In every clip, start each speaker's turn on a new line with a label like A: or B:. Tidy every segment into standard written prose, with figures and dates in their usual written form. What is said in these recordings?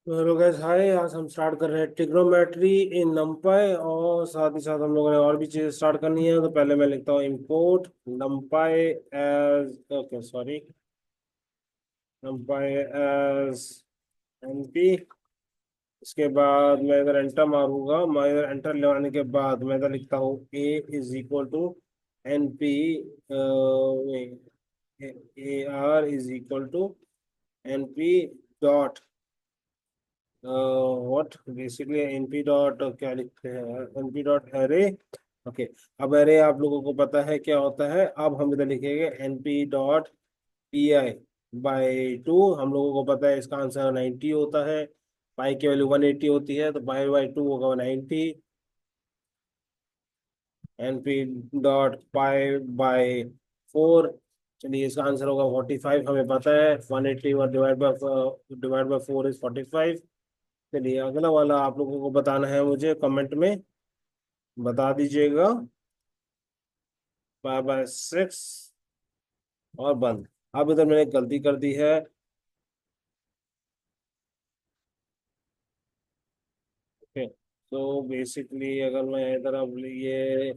A: Hello guys, हाय। आज हम start कर रहे हैं ट्रिग्नोमेट्री इन नमपाई, और साथ ही साथ हम लोगों ने और भी चीजें स्टार्ट करनी है। तो पहले मैं लिखता हूँ import NumPy as, okay sorry, NumPy as NP. इसके बाद मैं इधर एंटर मारूंगा। मैं इधर एंटर लगाने के बाद मैं इधर लिखता हूँ A is equal to N P, A R is equal to N P dot what, basically NP dot क्या लिखते हैं, एनपी डॉट एरे। ओके। अब एरे आप लोगों को पता है क्या होता है। अब हम इधर लिखेंगे NP dot P I by two. हम लोगों को पता है इसका आंसर 90 होता है। पाई की वैल्यू 180 होती है, तो पाई बाई टू होगा 90। NP dot pi by four, चलिए इसका आंसर होगा 45। हमें पता है 180 डिवाइड बाई 4 इज 45। चलिए अगला वाला आप लोगों को बताना है, मुझे कमेंट में बता दीजिएगा। 5/6 और बंद। अब इधर मैंने गलती कर दी है। ओके, तो बेसिकली अगर मैं इधर अब ये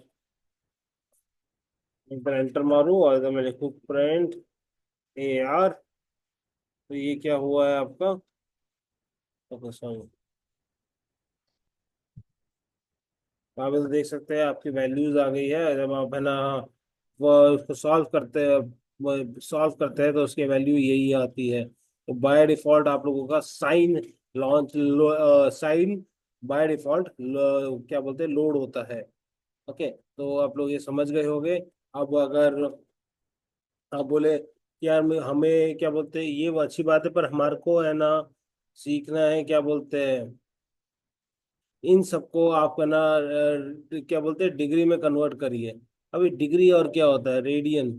A: इधर एंटर मारूं और इधर मैं लिखूं प्रिंट ए आर, तो ये क्या हुआ है आपका। Okay sorry. आप इधर देख सकते हैं आपकी वैल्यूज आ गई है। जब आप है ना वो उसको सॉल्व करते हैं तो उसकी वैल्यू यही आती है। तो बाय डिफॉल्ट आप लोगों का sign launch sign by default क्या बोलते हैं, लोड होता है। ओके, तो आप लोग ये समझ गए होंगे। अब अगर आप बोले कि यार हमें क्या बोलते हैं, ये वो अच्छी बात है, पर हमारे को है ना सीखना है क्या बोलते हैं, इन सबको आप है ना क्या बोलते हैं डिग्री में कन्वर्ट करिए। अभी डिग्री और क्या होता है, रेडियन।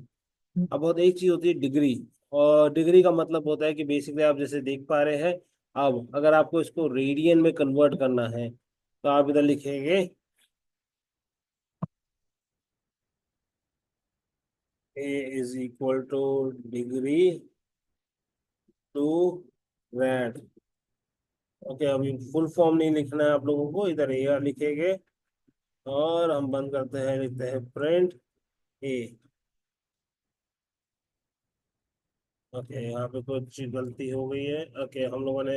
A: अब बहुत एक चीज होती है डिग्री, और डिग्री का मतलब होता है कि बेसिकली आप जैसे देख पा रहे हैं। अब अगर आपको इसको रेडियन में कन्वर्ट करना है तो आप इधर लिखेंगे A is equal to degree to rad. Okay, अभी फुल फॉर्म नहीं लिखना है आप लोगों को, इधर ए आर लिखेंगे। और हम बंद करते हैं, लिखते हैं प्रिंट ए। ओके, यहाँ पे कुछ गलती हो गई है। ओके, हम लोगों ने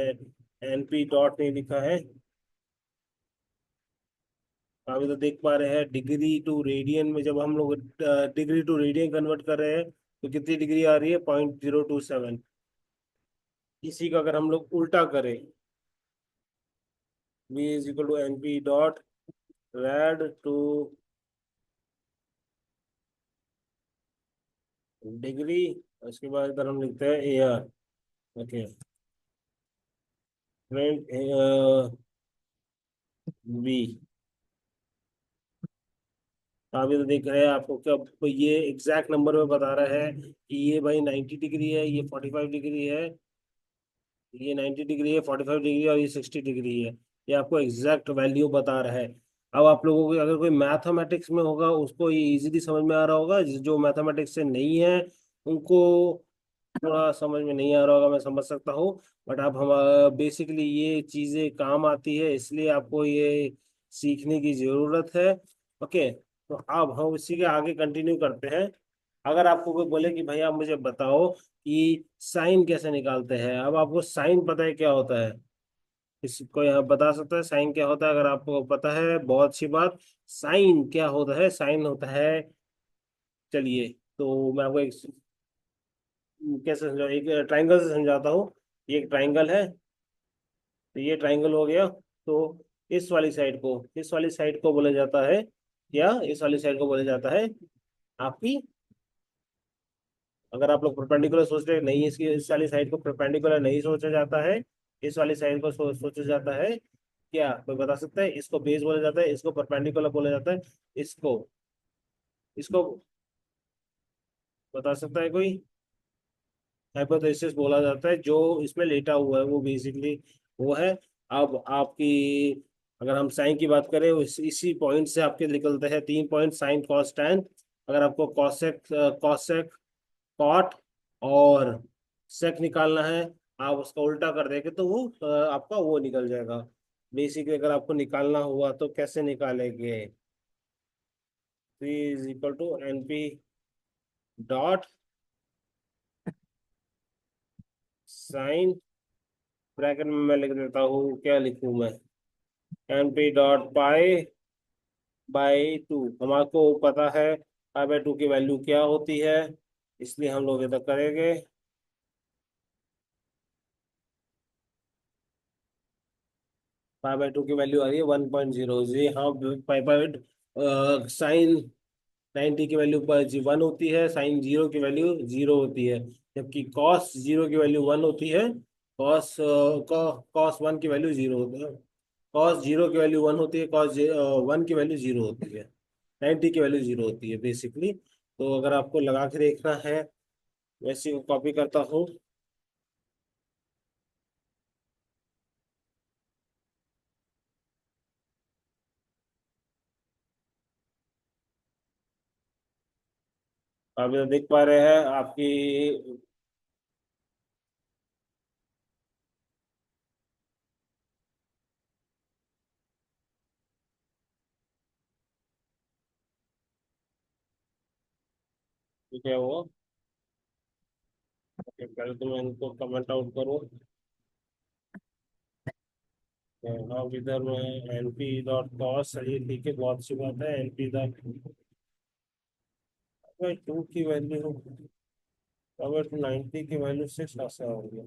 A: एनपी डॉट नहीं लिखा है। अभी तो देख पा रहे हैं डिग्री टू रेडियन में, जब हम लोग डिग्री टू रेडियन कन्वर्ट कर रहे हैं तो कितनी डिग्री आ रही है, 0.027। इसी का अगर हम लोग उल्टा करें, v is equal to N P dot rad to degree, उसके बाद इधर हम लिखते हैं A R. Okay, print V. आप ये तो देख रहे हैं, आपको क्या ये एग्जैक्ट नंबर में बता रहा है कि ये भाई 90 डिग्री है, ये 45 डिग्री है, ये 90 डिग्री है, 45 डिग्री और ये 60 डिग्री है। ये आपको एग्जैक्ट वैल्यू बता रहा है। अब आप लोगों को अगर कोई मैथमेटिक्स में होगा उसको ये इजीली समझ में आ रहा होगा, जो मैथमेटिक्स से नहीं है उनको थोड़ा समझ में नहीं आ रहा होगा, मैं समझ सकता हूँ। बट आप हम बेसिकली ये चीजें काम आती है, इसलिए आपको ये सीखने की जरूरत है। ओके, तो अब हम इसी के आगे कंटिन्यू करते हैं। अगर आपको कोई बोले कि भैया मुझे बताओ कि साइन कैसे निकालते हैं, अब आपको साइन पता है क्या होता है, कोई यहाँ बता सकता है साइन क्या होता है? अगर आपको पता है बहुत अच्छी बात। साइन क्या होता है? साइन होता है, चलिए तो मैं आपको एक कैसे समझा, एक ट्राइंगल से समझाता हूँ। ये एक ट्राइंगल है, तो ये ट्राइंगल हो गया। तो इस वाली साइड को बोला जाता है, या इस वाली साइड को बोला जाता है आपकी, अगर आप लोग परपेंडिकुलर सोच रहे हैं, नहीं इसकी इस वाली साइड को परपेंडिकुलर नहीं सोचा जाता है, इस वाली साइड को सोचा जाता है। क्या कोई बता सकता है? इसको बेस बोला जाता है, इसको परपेंडिकुलर बोला जाता है, इसको इसको बता सकता है कोई? हाइपोथेसिस बोला जाता है, जो इसमें लेटा हुआ है वो बेसिकली वो है। अब आपकी अगर हम साइन की बात करें, इसी पॉइंट से आपके निकलते हैं 3 पॉइंट, साइन कॉस टेन। अगर आपको कॉसेक कॉट और सेक निकालना है, आप उसका उल्टा कर देंगे तो वो आपका वो निकल जाएगा। बेसिकली अगर आपको निकालना हुआ तो कैसे निकालेंगे? P = NP साइन, ब्रैकेट में मैं लिख देता हूँ, क्या लिखूं मैं? NP.पाई/2। हमारे पता है पाई/2 की वैल्यू क्या होती है, इसलिए हम लोग इधर करेंगे। पाई/2 की वैल्यू आ रही है 1.0 जी हाँ। पाई बाई साइन 90 की वैल्यू पर जी 1 होती है, साइन 0 की वैल्यू 0 होती है, जबकि कॉस 0 की वैल्यू 1 होती है। कॉस 1 की वैल्यू 0 होती है। कॉस 0 की वैल्यू 1 होती है, कॉस 1 की वैल्यू 0 होती है। 90 की वैल्यू 0 होती है बेसिकली। तो अगर आपको लगा के देखना है, वैसे को कॉपी करता हूँ। आप इधर देख पा रहे हैं आपकी, क्या है वो? ओके, पहले तो मैं इनको कमेंट आउट करूँ। अब इधर में NP.cos, चलिए ठीक है, बहुत अच्छी बात है। NP/2 की वैल्यू, अब 90 की वैल्यू 6 कैसे हो गया?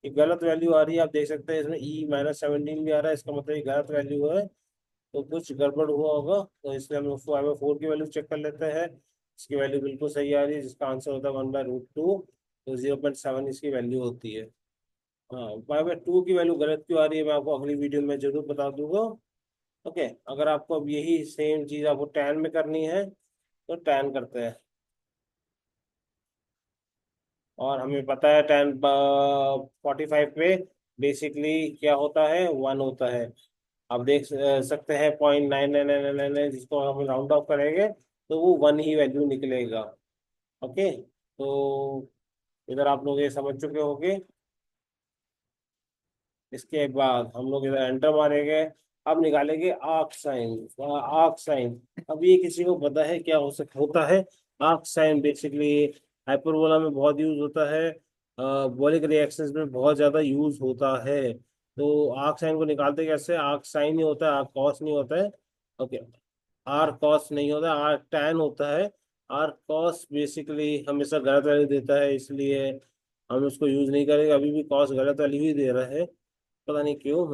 A: ये गलत वैल्यू आ रही है, आप देख सकते हैं इसमें E-17 भी आ रहा है, इसका मतलब ये गलत वैल्यू है। तो कुछ गड़बड़ हुआ होगा, तो इसलिए हम 5/4 की वैल्यू चेक कर लेते हैं। इसकी वैल्यू बिल्कुल सही आ रही है, जिसका आंसर होता है 1/√2। तो 0.7 इसकी वैल्यू होती है। हाँ, 5/2 की वैल्यू गलत क्यों आ रही है, मैं आपको अगली वीडियो में जरूर बता दूंगा। ओके, अगर आपको अब यही सेम चीज आपको टैन में करनी है तो टैन करते हैं। और हमें पता है टैन 45 पे बेसिकली क्या होता है, 1 होता है। आप देख सकते हैं 0.9999, जिसको हम राउंड ऑफ करेंगे तो वो 1 ही वैल्यू निकलेगा। ओके, तो इधर आप लोग ये समझ चुके होंगे। इसके बाद हम लोग इधर एंटर मारेंगे। अब निकालेंगे आर्क साइन। आर्क साइन, अब ये किसी को पता है क्या होता है? आर्क साइन बेसिकली हाइपरबोला में बहुत यूज होता है, बॉलिक रिएक्शंस में बहुत ज्यादा यूज होता है। तो आर्क साइन को निकालते कैसे? आर्क साइन ही होता है, आर्क कॉस नहीं होता है। ओके, आर कॉस नहीं होता, आर टैन होता है। आर कॉस बेसिकली हमेशा गलत वैल्यू देता है, इसलिए हम उसको यूज नहीं करेंगे। अभी भी कॉस गलत वैल्यू ही दे रहा है, पता नहीं क्यों।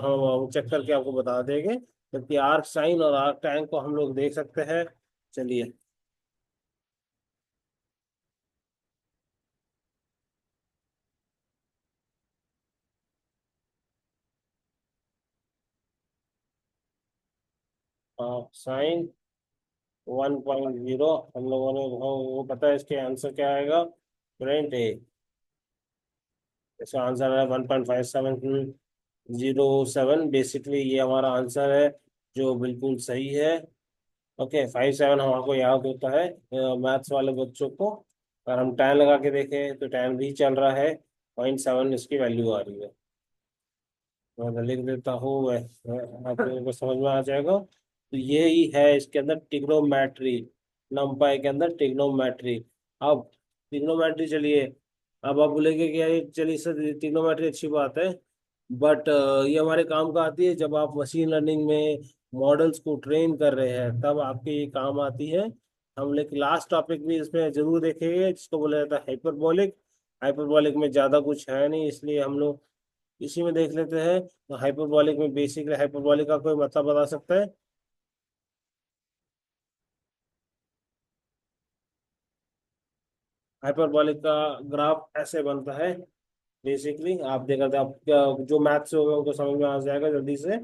A: हम चेक करके आपको बता देंगे। जबकि आर्क साइन और आर्क टैन को हम लोग देख सकते हैं। चलिए। आर्क साइन 1.0, हम लोगों ने वो पता है इसके आंसर क्या आएगा? प्रिंट ए। इसका आंसर है 1.5707। बेसिकली ये हमारा आंसर है, जो बिल्कुल सही है। ओके, 5/7 हमारे याद होता है मैथ्स वाले बच्चों को। अगर हम टैन लगा के देखें तो टैन भी चल रहा है, 0.7 इसकी वैल्यू आ रही है। मैं तो लिख देता हूँ, आप लोगों को समझ में आ जाएगा। तो ये ही है इसके अंदर टिग्नोमेट्री, नमपाई के अंदर टिग्नोमेट्री। अब टिग्नोमेट्री, चलिए। अब आप बोलेंगे कि यार चलिए सर, टिग्नोमेट्री अच्छी बात है, बट ये हमारे काम का आती है जब आप मशीन लर्निंग में मॉडल्स को ट्रेन कर रहे हैं, तब आपके ये काम आती है। हम लोग लास्ट टॉपिक भी इसमें जरूर देखेंगे, जिसको बोला जाता है हाइपरबोलिक। हाइपरबोलिक में ज़्यादा कुछ है नहीं, इसलिए हम लोग इसी में देख लेते हैं। तो हाइपरबोलिक में बेसिकली हाइपरबोलिक का कोई मतलब बता सकता है? हाइपरबोलिक का ग्राफ ऐसे बनता है। बेसिकली आप देख रहे थे, आप जो मैथ्स से होगा उनको समझ में आ जाएगा जल्दी से।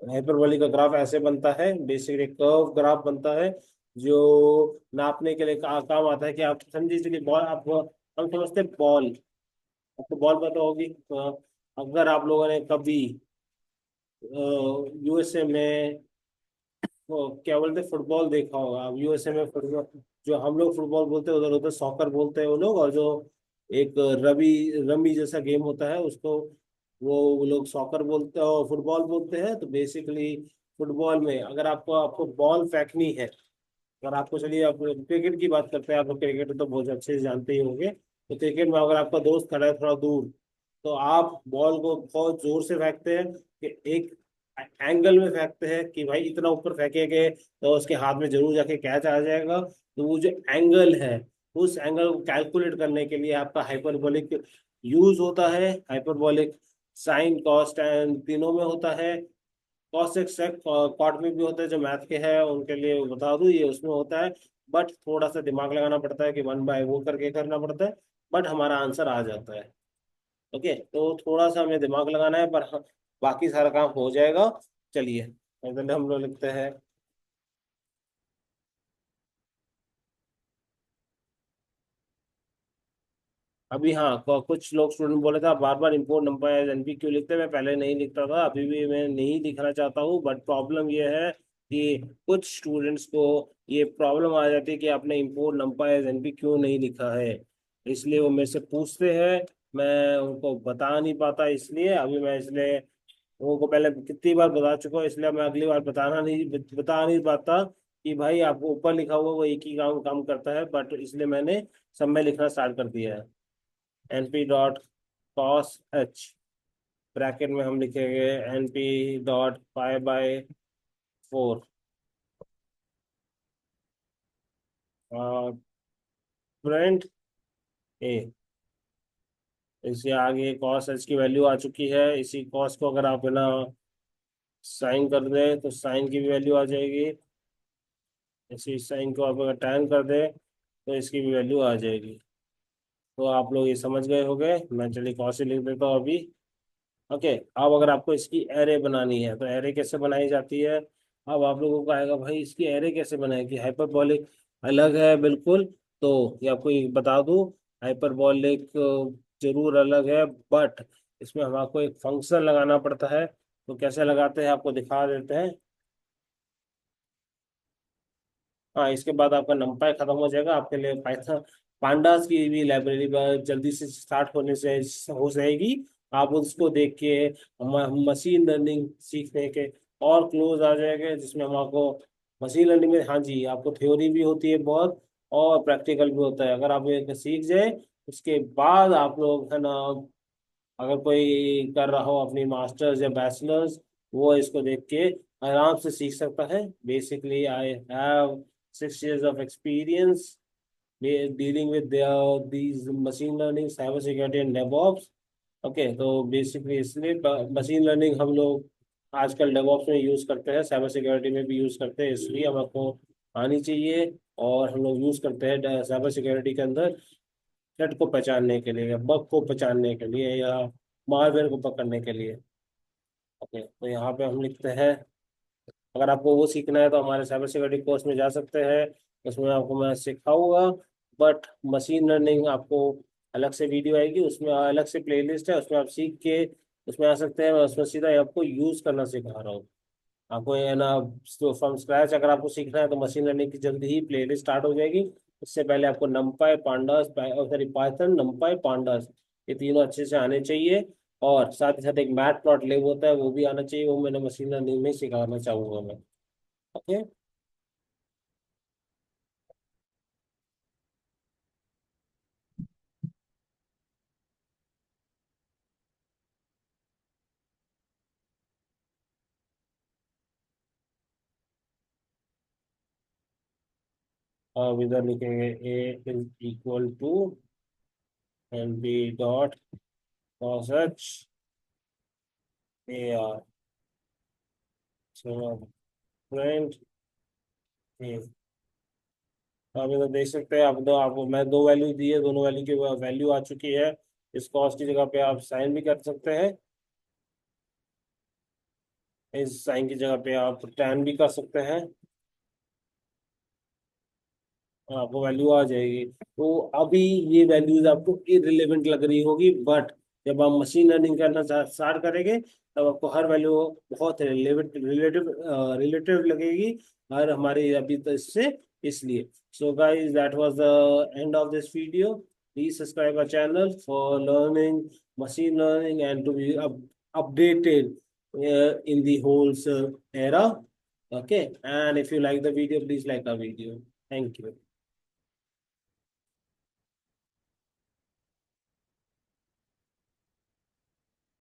A: हाइपरबोलिक का ग्राफ ऐसे बनता है, बेसिकली कर्व ग्राफ बनता है, जो नापने के लिए काम आता है। कि आप समझिए, चलिए बॉल, आप हम समझते हैं बॉल, आपको बॉल पता होगी। तो अगर आप लोगों ने कभी यूएसए में वो क्या बोलते हैं, फुटबॉल देखा होगा। अब यूएसए में फुटबॉल, जो हम लोग फुटबॉल बोलते हैं, उधर उधर सॉकर बोलते हैं वो लोग। और जो एक रबी रमी जैसा गेम होता है उसको, वो लोग सॉकर बोलते हैं और फुटबॉल बोलते हैं। तो बेसिकली फुटबॉल में अगर आपको आपको बॉल फेंकनी है, अगर आपको, चलिए आप क्रिकेट की बात करते हैं, आप लोग क्रिकेट तो बहुत अच्छे से जानते ही होंगे। तो क्रिकेट में अगर आपका दोस्त खड़ा है थोड़ा दूर, तो आप बॉल को बहुत जोर से फेंकते हैं कि एक एंगल में फेंकते हैं कि भाई इतना ऊपर फेंकेंगे तो उसके हाथ में जरूर जाके कैच आ जाएगा। तो वो जो एंगल है, उस एंगल को कैलकुलेट करने के लिए आपका हाइपरबोलिक यूज होता है। हाइपरबोलिक साइन कॉस tan तीनों में होता है। कॉस एक सेक कॉट में भी होता है, जो मैथ के हैं उनके लिए बता दूं, ये उसमें होता है। बट थोड़ा सा दिमाग लगाना पड़ता है कि 1/, वो करके करना पड़ता है। बट हमारा आंसर आ जाता है। ओके, तो थोड़ा सा हमें दिमाग लगाना है, पर हाँ, बाकी सारा काम हो जाएगा। चलिए पहले हम लोग लिखते हैं। अभी हाँ, कुछ लोग स्टूडेंट बोले थे आप बार बार इंपोर्ट नंबर एज एनपी क्यों लिखते हैं। मैं पहले नहीं लिखता था, अभी भी मैं नहीं लिखना चाहता हूँ, बट प्रॉब्लम ये है कि कुछ स्टूडेंट्स को ये प्रॉब्लम आ जाती है कि आपने इंपोर्ट नंबर एज एनपी क्यों नहीं लिखा है। इसलिए वो मेरे से पूछते हैं, मैं उनको बता नहीं पाता। इसलिए अभी मैं इसलिए उनको पहले कितनी बार बता चुका हूँ, इसलिए मैं अगली बार बता नहीं पाता कि भाई आपको ऊपर लिखा हुआ वो एक ही काम काम करता है। बट इसलिए मैंने सब में लिखना स्टार्ट कर दिया है। np.cos h, ब्रैकेट में हम लिखेंगे np.π/4 प्रिंट ए। इसके आगे cos h की वैल्यू आ चुकी है। इसी cos को अगर आप है ना साइन कर दें तो साइन की भी वैल्यू आ जाएगी। इसी साइन को आप अगर tan कर दें तो इसकी भी वैल्यू आ जाएगी। तो आप लोग ये समझ गए होंगे। मैं चलिए cos ही लिख देता हूँ अभी। ओके, अब अगर आपको इसकी एरे बनानी है तो एरे कैसे बनाई जाती है। अब आप लोगों को आएगा भाई इसकी एरे कैसे बनाएगी, हाइपरबॉलिक अलग है बिल्कुल। तो ये आपको ये बता दूं, हाइपरबॉलिक जरूर अलग है, बट इसमें हमको एक फंक्शन लगाना पड़ता है। तो कैसे लगाते हैं आपको दिखा देते हैं। हाँ, इसके बाद आपका नंपाई खत्म हो जाएगा, आपके लिए पाइथन पांडास की भी लाइब्रेरी जल्दी से स्टार्ट होने से हो जाएगी। आप उसको देख के मशीन लर्निंग सीखने के और क्लोज आ जाएंगे, जिसमें हम आपको मशीन लर्निंग में, हाँ जी, आपको थ्योरी भी होती है बहुत और प्रैक्टिकल भी होता है। अगर आप ये सीख जाए उसके बाद आप लोग है ना, अगर कोई कर रहा हो अपनी मास्टर्स या बैचलर्स, वो इसको देख के आराम से सीख सकता है। Basically I have 6 years of experience dealing with these machine learning, cyber security and DevOps। Okay, तो बेसिकली इसलिए मशीन लर्निंग हम लोग आजकल डेवऑप्स में यूज़ करते हैं, साइबर सिक्योरिटी में भी यूज़ करते हैं, इसलिए हमको आनी चाहिए। और हम लोग यूज़ करते हैं साइबर सिक्योरिटी के अंदर थ्रेट को पहचानने के लिए या बग को पहचानने के लिए या मालवेयर को पकड़ने के लिए। ओके, तो यहाँ पे हम लिखते हैं, अगर आपको वो सीखना है तो हमारे साइबर सिक्योरिटी कोर्स में जा सकते हैं। उसमें आपको मैं सिखाऊंगा। बट मशीन लर्निंग आपको अलग से वीडियो आएगी, उसमें अलग से प्लेलिस्ट है, उसमें आप सीख के उसमें आ सकते हैं। मैं उसमें सीधा आपको यूज करना सिखा रहा हूँ। आपको ये ना, तो फ्रॉम स्क्रैच अगर आपको सीखना है तो मशीन लर्निंग की जल्दी ही प्लेलिस्ट स्टार्ट हो जाएगी। उससे पहले आपको नमपाई पांडास, सॉरी पाइथन नमपाई पांडास, ये तीनों अच्छे से आने चाहिए। और साथ ही साथ एक मैट प्लॉट लिब होता है, वो भी आना चाहिए। वो मैंने मशीन लर्निंग में सिखाना चाहूंगा मैं। ओके, अब इधर लिखेंगे A is equal to N B dot cos H A R friend A. आप इधर देख सकते हैं, आप दो, आपको मैं दो वैल्यू दी है, दोनों वैल्यू की वैल्यू आ चुकी है। इस कॉस की जगह पे आप साइन भी कर सकते हैं, इस साइन की जगह पे आप टैन भी कर सकते हैं। आपको वैल्यू आ जाएगी। तो अभी ये वैल्यूज आपको इररिलेवेंट लग रही होगी, बट जब आप मशीन लर्निंग करना स्टार्ट करेंगे तब आपको हर वैल्यू बहुत रिलेटिव रिलेटिव लगेगी। और हमारे अभी तो इससे, इसलिए so guys that was the end of this video. Please subscribe our channel for learning machine learning and to be updated in the whole era. Okay, and if you like the video, please like our video. Thank you.